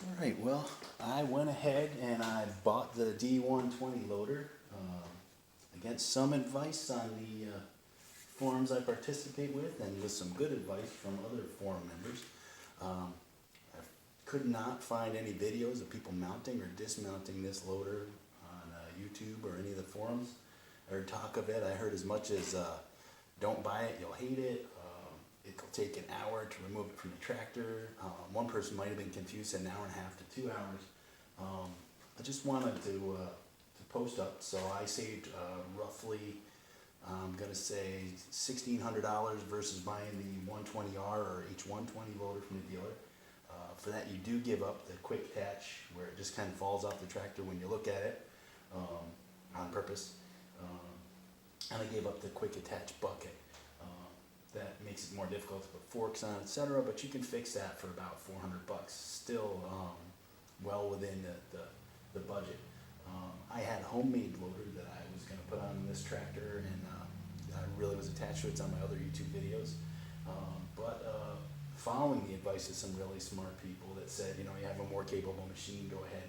Alright, well, I went ahead and I bought the D120 loader against some advice on the forums I participate with, and with some good advice from other forum members. I could not find any videos of people mounting or dismounting this loader on YouTube or any of the forums. I heard talk of it. I heard as much as don't buy it, you'll hate it. It'll take an hour to remove it from the tractor. One person might have been confused, an hour and a half to 2 hours. I just wanted to post up, so I saved roughly, I'm going to say $1,600 versus buying the 120R or H120 loader from the dealer. For that, you do give up the quick attach where it just kind of falls off the tractor when you look at it on purpose. And I gave up the quick attach bucket. That makes it more difficult to put forks on, etc. But you can fix that for about $400. Still well within the budget. I had a homemade loader that I was going to put on this tractor, and I really was attached to it. It's on my other YouTube videos. But following the advice of some really smart people that said, you know, you have a more capable machine, go ahead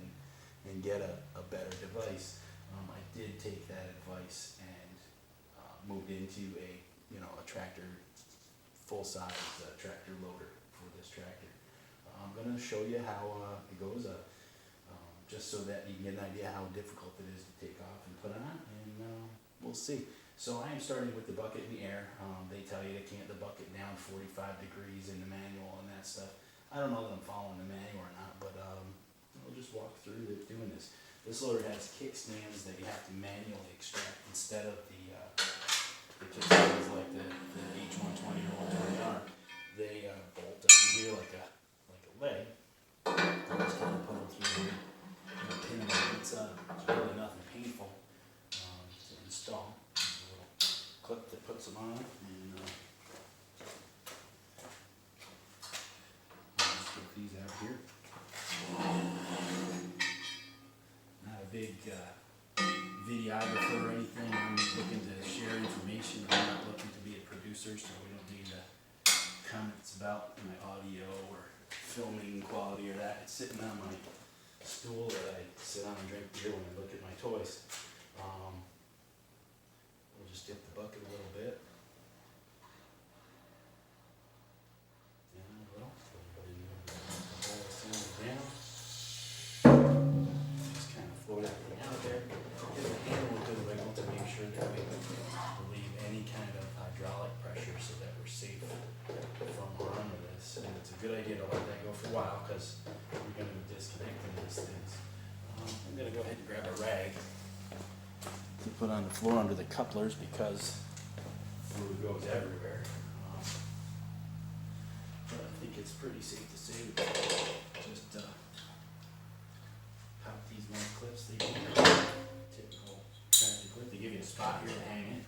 and get a better device. I did take that advice and moved into a tractor, full-size tractor loader for this tractor. I'm going to show you how it goes, just so that you can get an idea how difficult it is to take off and put on, and we'll see. So I am starting with the bucket in the air. They tell you they can't the bucket down 45 degrees in the manual and that stuff. I don't know that I'm following the manual or not, but we'll just walk through doing this. This loader has kickstands that you have to manually extract instead of the kickstands like the H120 or 120R. They bolt down here like a leg. I just kind of put them through here and pin them in. It's really nothing painful to install. There's a little clip that puts them on, and I'll just get these out here. Not a big videographer or anything. I'm looking to share information. I'm not looking to be a producer, so we don't need comments about my audio or filming quality or that. It's sitting on my stool that I sit on and drink beer when I look at my toys. We'll just dip the bucket a little bit. And a little. Put it in there. Down. Just kind of float everything out there. Give the handle a good wiggle to make sure that we relieve any kind of hydraulic pressure so that we're safe from harm with this. And it's a good idea to let that go for a while because we're going to be disconnecting these things. I'm going to go ahead and grab a rag to put on the floor under the couplers because fluid goes everywhere. But I think it's pretty safe to say we just pop these nice clips. They give you a typical tractor clip. They give you a spot here to hang it.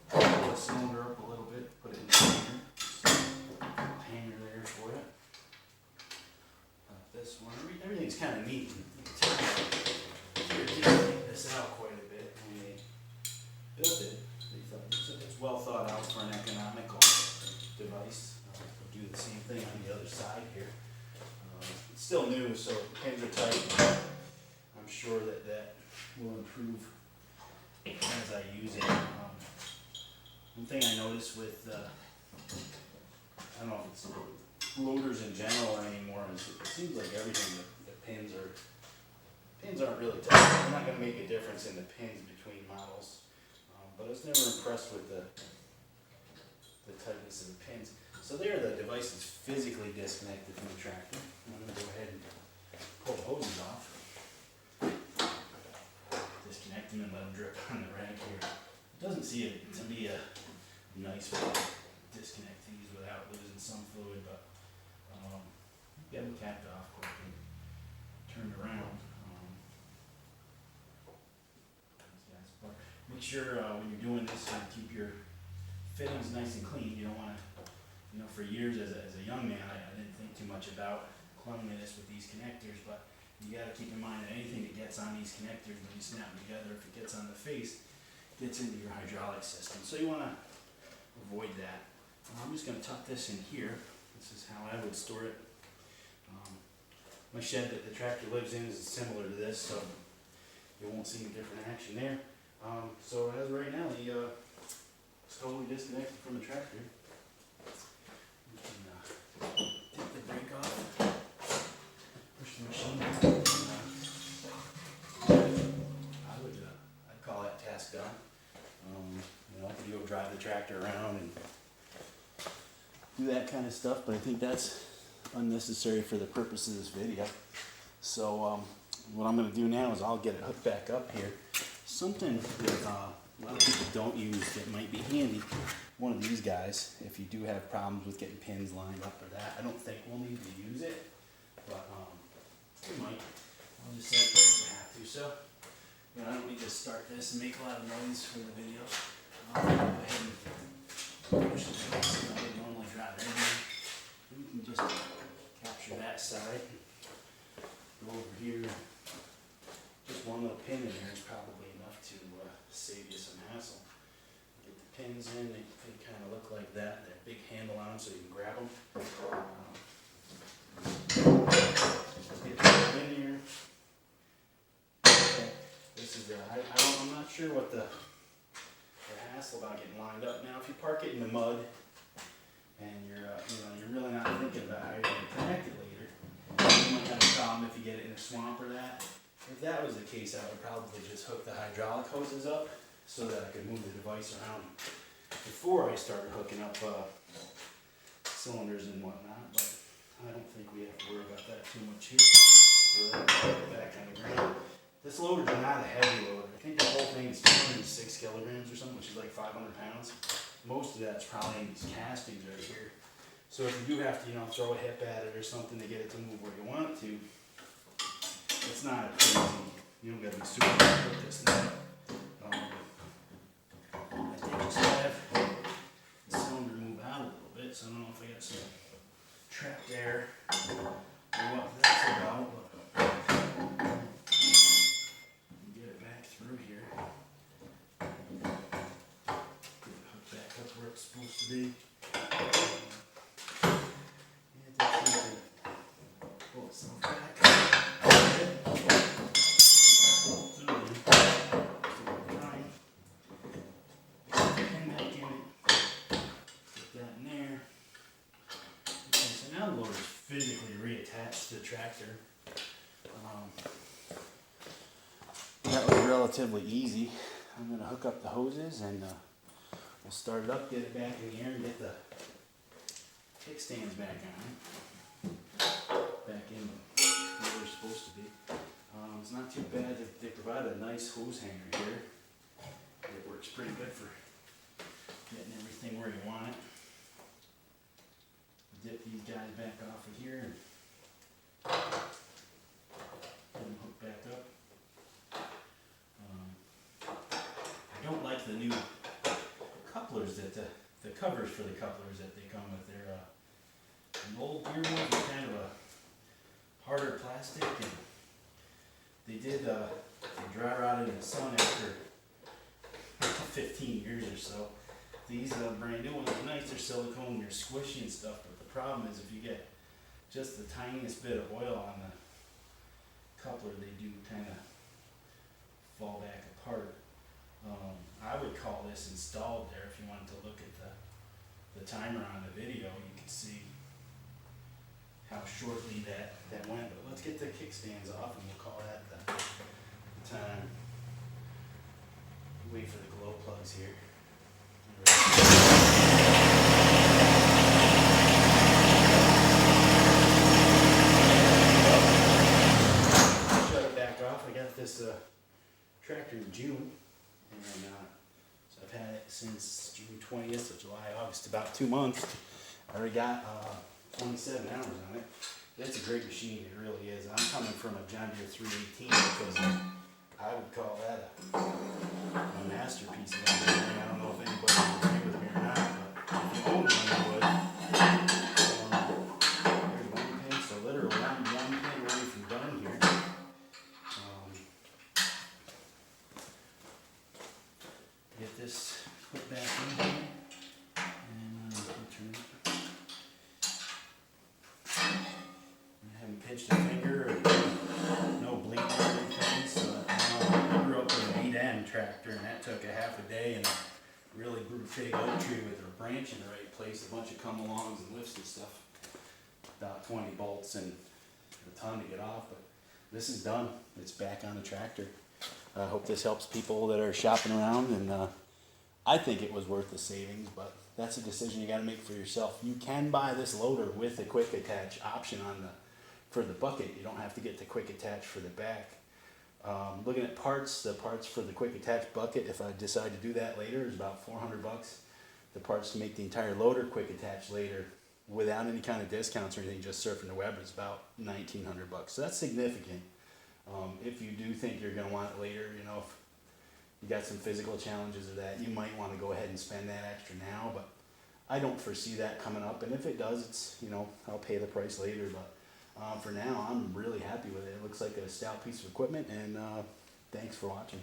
Pull the cylinder up a little bit, put it in the hanger. Hanger there for it. This one, everything's kind of neat. They did take this out quite a bit when they built it. They thought it's well thought out for an economical device. We'll do the same thing on the other side here. It's still new, so the pins are tight. I'm sure that will improve as I use it. One thing I noticed with, I don't know if it's loaders in general anymore, is it seems like everything, the pins aren't really tight. They're not going to make a difference in the pins between models. But I was never impressed with the tightness of the pins. So there, the device is physically disconnected from the tractor. I'm going to go ahead and pull the hoses off. Disconnect them and let them drip on the rag here. It doesn't seem to be a nice way to disconnect these without losing some fluid, but get them capped off quick and turned around. Make sure when you're doing this, keep your fittings nice and clean. You don't want to, for years as a young man, I didn't think too much about cleanliness with these connectors, but you got to keep in mind that anything that gets on these connectors, when you snap them together, if it gets on the face, it gets into your hydraulic system. So you want to avoid that. I'm just going to tuck this in here. This is how I would store it. My shed that the tractor lives in is similar to this, so you won't see any different action there. So as of right now, it's totally disconnected from the tractor. You can take the brake off, push the machine. I'd call that task done. I could go drive the tractor around and do that kind of stuff, but I think that's unnecessary for the purpose of this video. So what I'm going to do now is I'll get it hooked back up here. Something that a lot of people don't use that might be handy, one of these guys, if you do have problems with getting pins lined up or that. I don't think we'll need to use it, but we might. I'll just say that we have to. So I don't need to start this and make a lot of noise for the video. I'll go ahead and push the device I would normally drive it in. We can just capture that side. Go over here. Just one little pin in there is probably enough to save you some hassle. Get the pins in, they kind of look like that. They're big handle on them so you can grab them. Get that in here. Okay. This is I'm not sure what the hassle about getting lined up. Now, if you park it in the mud and you're really not thinking about how you're going to connect it later, you might have a problem if you get it in a swamp or that. If that was the case, I would probably just hook the hydraulic hoses up so that I could move the device around before I started hooking up cylinders and whatnot. But I don't think we have to worry about that too much here. So put it back on the ground. This loader is not a heavy loader. I think the whole thing is 206 kilograms or something, which is like 500 pounds. Most of that's probably in these castings right here. So if you do have to, throw a hip at it or something to get it to move where you want it to, it's not a crazy. You don't got to be super careful with this thing. I think just have the cylinder move out a little bit, so I don't know if I got some trapped air or what that's about. Get it back through here. Get it hooked back up where it's supposed to be. Pull itself back. Physically reattached to the tractor. That was relatively easy. I'm going to hook up the hoses and we'll start it up, get it back in the air, and get the kickstands back on. Back in where they're supposed to be. It's not too bad. They provide a nice hose hanger here. It works pretty good for getting everything where you want it. Dip these guys back off of here and get them hooked back up. I don't like the new couplers that the covers for the couplers that they come with. They're an old Deere one with kind of a harder plastic, and they dry rotted in the sun after 15 years or so. These brand new ones are nice. They're silicone, they're squishy and stuff, but the problem is if you get just the tiniest bit of oil on the coupler, they do kind of fall back apart. I would call this installed there. If you wanted to look at the timer on the video, you can see how shortly that went. But let's get the kickstands off and we'll call that the time. Wait for the glow plugs here. Shut it back off. I got this tractor in June, and so I've had it since June 20th, so July, August, about 2 months. I already got 27 hours on it. It's a great machine, it really is. I'm coming from a John Deere 318 because I would call that a masterpiece of engineering. I don't know if anybody would agree with me or not, but if you own one, you would. There's one pin, so literally I'm one pin away from done here. Get this put back in here, and I'll turn it. I have hitched a finger or no bleeding or anything. So I grew up with an 8N tractor, and that took a half a day, and a really big oak tree with a branch in the right place, a bunch of come-alongs and lifts and stuff. About 20 bolts and a ton to get off, but this is done. It's back on the tractor. I hope this helps people that are shopping around, and I think it was worth the savings, but that's a decision you got to make for yourself. You can buy this loader with a quick attach option for the bucket. You don't have to get the quick attach for the back. Looking at parts, the parts for the quick attach bucket, if I decide to do that later, is about $400. The parts to make the entire loader quick attach later, without any kind of discounts or anything, just surfing the web, is about $1,900. So that's significant. If you do think you're going to want it later, you know, if you got some physical challenges or that, you might want to go ahead and spend that extra now, but I don't foresee that coming up. And if it does, it's, you know, I'll pay the price later. But for now, I'm really happy with it. It looks like a stout piece of equipment, and thanks for watching.